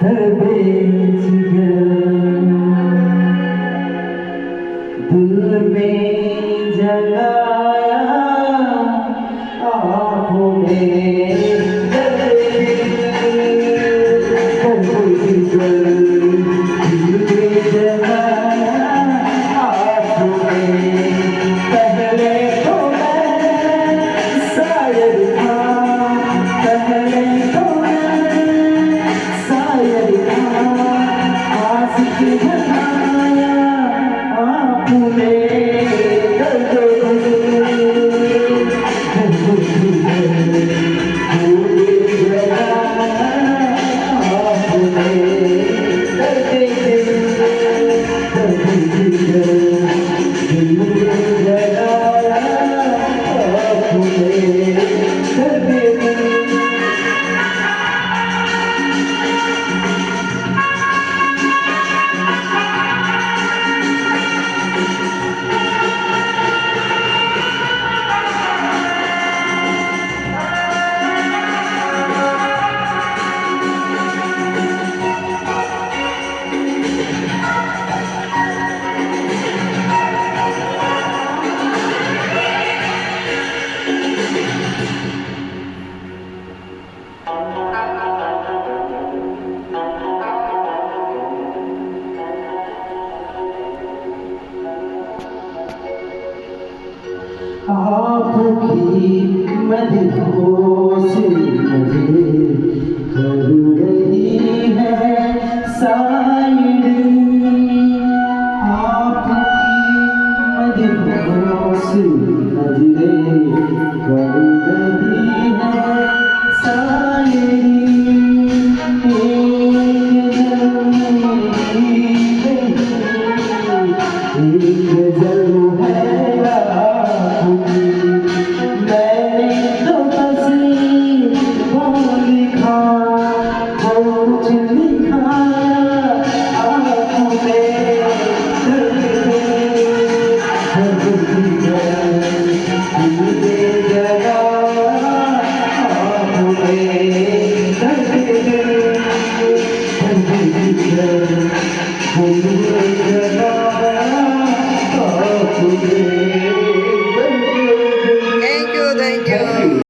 दरवेश दिल में जगाया आपने दरवेश दिल में जगाया आपने पहले तो मैं शायर था पहले तो मैं शायर था आशिक बनाया आपने आपकी मदहोश मुझे कर रही है शायरी आपकी मदहोश मुझे कर रही है शायरी